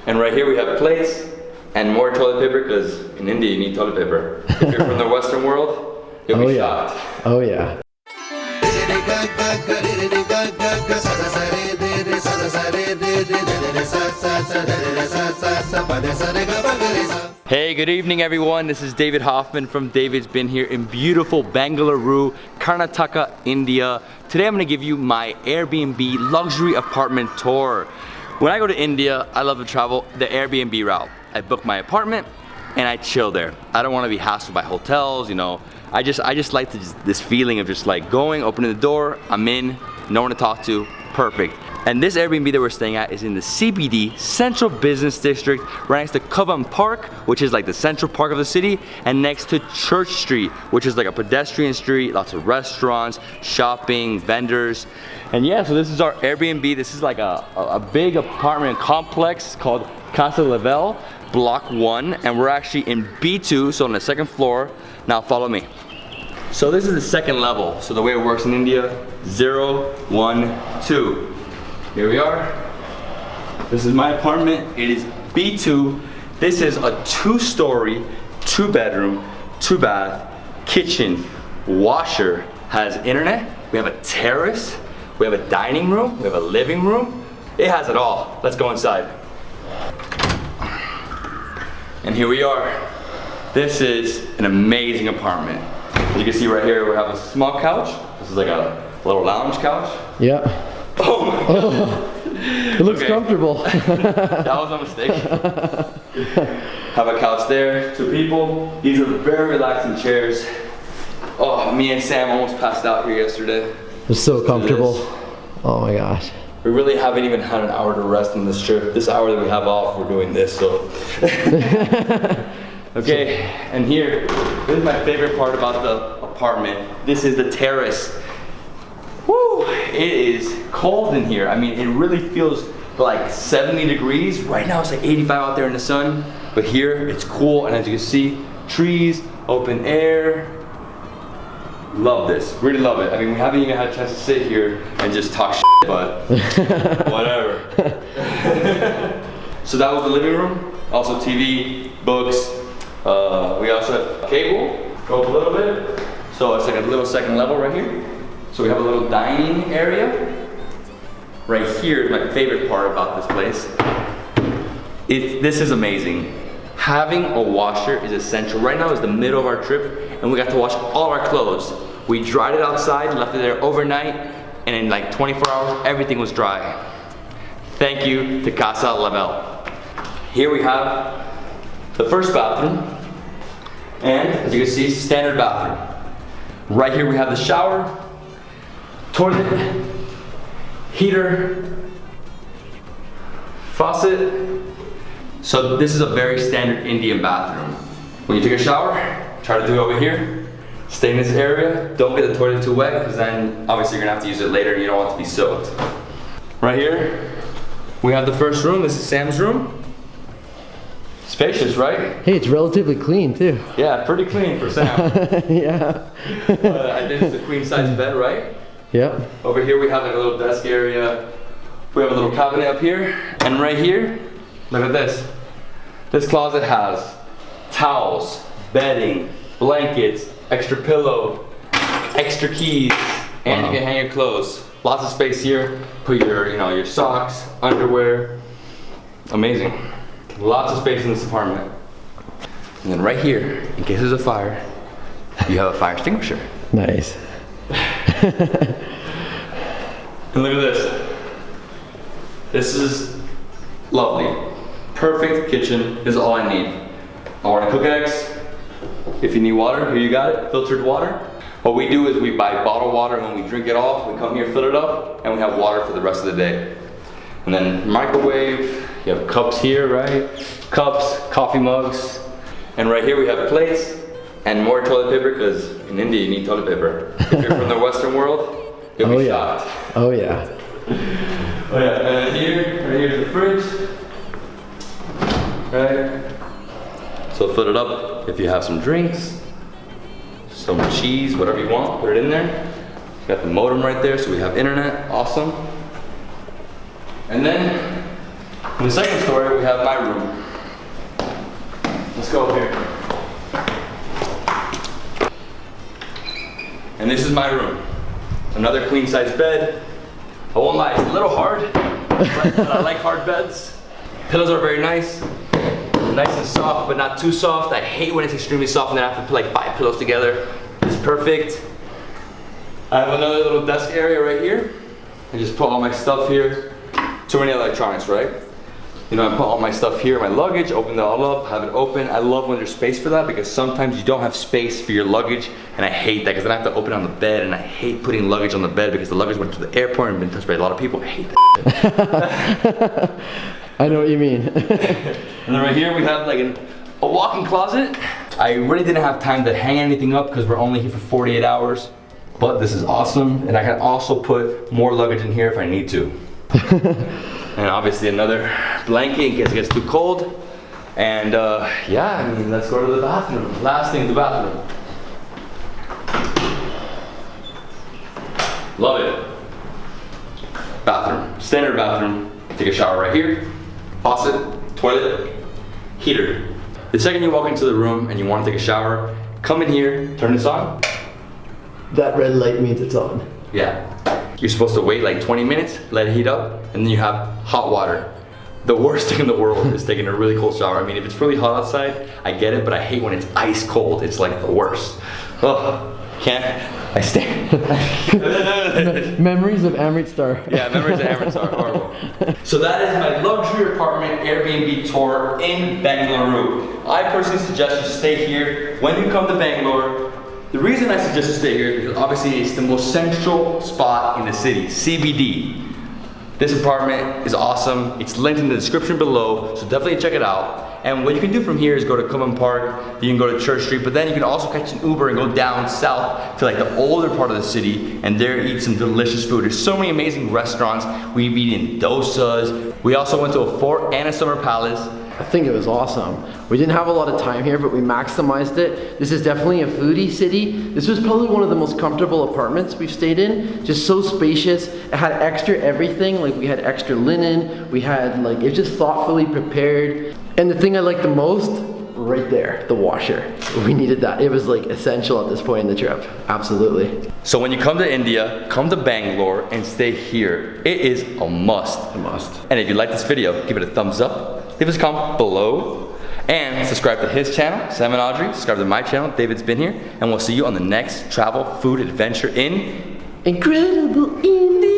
And right here we have plates and more toilet paper because in India you need toilet paper. If you're from the Western world, you'll be shocked. Oh yeah. Hey, good evening everyone. This is David Hoffman from Davidsbeenhere in beautiful Bengaluru, Karnataka, India. Today I'm going to give you my Airbnb luxury apartment tour. When I go to India, I love to travel the Airbnb route. I book my apartment and I chill there. I don't want to be hassled by hotels, you know. I just like this feeling of just like going, opening the door, I'm in, no one to talk to, perfect. And this Airbnb that we're staying at is in the CBD, Central Business District, right next to Cubbon Park, which is like the central park of the city, and next to Church Street, which is like a pedestrian street, lots of restaurants, shopping, vendors. And yeah, so this is our Airbnb. This is like a big apartment complex called Casa Level, Block 1, and we're actually in B2, so on the second floor. Now follow me. So this is the second level. So the way it works in India, 0, 1, 2. Here we are. This is my apartment. It is B2. This is a 2-story, 2-bedroom, 2-bath, kitchen, washer, has internet. We have a terrace. We have a dining room. We have a living room. It has it all. Let's go inside. And here we are. This is an amazing apartment. As you can see right here, we have a small couch. This is like a little lounge couch. Yeah. Oh my God. It looks comfortable. That was a mistake. Have a couch there, 2 people. These are very relaxing chairs. Oh, me and Sam almost passed out here yesterday. It's so comfortable. Oh my gosh. We really haven't even had an hour to rest on this trip. This hour that we have off, we're doing this, so. Okay, and here, this is my favorite part about the apartment. This is the terrace. Woo, it is cold in here. I mean, it really feels like 70 degrees. Right now it's like 85 out there in the sun, but here it's cool, and as you can see, trees, open air. Love this, really love it. I mean, we haven't even had a chance to sit here and just talk shit, but whatever. So that was the living room, also TV, books. We also have cable, go up a little bit. So it's like a little second level right here. So we have a little dining area. Right here is my favorite part about this place. This is amazing. Having a washer is essential. Right now is the middle of our trip and we got to wash all our clothes. We dried it outside, left it there overnight, and in like 24 hours, everything was dry. Thank you to Casa Level. Here we have the first bathroom, and as you can see, standard bathroom. Right here we have the shower, toilet, heater, faucet. So this is a very standard Indian bathroom. When you take a shower, try to do it over here. Stay in this area. Don't get the toilet too wet because then obviously you're gonna have to use it later and you don't want it to be soaked. Right here, we have the first room. This is Sam's room. Spacious, right? Hey, it's relatively clean too. Yeah, pretty clean for Sam. Yeah. I think it's a queen size bed, right? Yep. Over here we have like a little desk area. We have a little cabinet up here. And right here, look at this. This closet has towels, bedding, blankets, extra pillow, extra keys, and you can hang your clothes. Lots of space here. Put your socks, underwear. Amazing. Lots of space in this apartment. And then right here, in case there's a fire, you have a fire extinguisher. Nice. And look at this. This is lovely. Perfect kitchen is all I need. I want to cook eggs. If you need water, here you got it, filtered water. What we do is we buy bottled water, and when we drink it all, we come here, fill it up, and we have water for the rest of the day. And then microwave, you have cups here, right? Cups, coffee mugs. And right here we have plates and more toilet paper, because in India you need toilet paper. If you're from the Western world, you'll be shocked. Oh yeah. Oh yeah, and right here's the fridge. Right? So fill it up if you have some drinks, some cheese, whatever you want, put it in there. Got the modem right there, so we have internet, awesome. And then In the second story, we have my room. Let's go over here. And this is my room. Another queen size bed. I won't lie, it's a little hard, but I like hard beds. Pillows are very nice. Nice and soft, but not too soft. I hate when it's extremely soft and then I have to put like 5 pillows together. It's perfect. I have another little desk area right here. I just put all my stuff here. Too many electronics, right? You know, I put all my stuff here, my luggage, open it all up, have it open. I love when there's space for that because sometimes you don't have space for your luggage, and I hate that because then I have to open it on the bed, and I hate putting luggage on the bed because the luggage went to the airport and been touched by a lot of people. I hate that. I know what you mean. And then right here we have like a walk-in closet. I really didn't have time to hang anything up because we're only here for 48 hours, but this is awesome, and I can also put more luggage in here if I need to. And obviously another blanket in case it gets too cold. And yeah, I mean, let's go to the bathroom. Last thing, the bathroom. Love it. Bathroom, standard bathroom. Take a shower right here. Faucet, toilet, heater. The second you walk into the room and you want to take a shower, come in here, turn this on. That red light means it's on. Yeah. You're supposed to wait like 20 minutes, let it heat up, and then you have hot water. The worst thing in the world is taking a really cold shower. I mean, if it's really hot outside, I get it, but I hate when it's ice cold. It's like the worst. Oh, can't. I stand. Memories of Amritsar. Yeah, memories of Amritsar are horrible. So that is my luxury apartment Airbnb tour in Bengaluru. I personally suggest you stay here when you come to Bangalore. The reason I suggest you stay here is because obviously it's the most central spot in the city, CBD. This apartment is awesome. It's linked in the description below, so definitely check it out. And what you can do from here is go to Cubbon Park, you can go to Church Street, but then you can also catch an Uber and go down south to like the older part of the city and there eat some delicious food. There's so many amazing restaurants. We've eaten dosas. We also went to a fort and a summer palace. I think it was awesome. We didn't have a lot of time here, but we maximized it. This is definitely a foodie city. This was probably one of the most comfortable apartments we've stayed in. Just so spacious. It had extra everything. Like we had extra linen. We had like, it's just thoughtfully prepared. And the thing I liked the most, right there, the washer. We needed that. It was like essential at this point in the trip. Absolutely. So when you come to India, come to Bangalore and stay here. It is a must. A must. And if you like this video, give it a thumbs up. Leave us a comment below. And subscribe to his channel, Sam Audrey. Subscribe to my channel, Davidsbeenhere. And we'll see you on the next travel, food, adventure in Incredible India.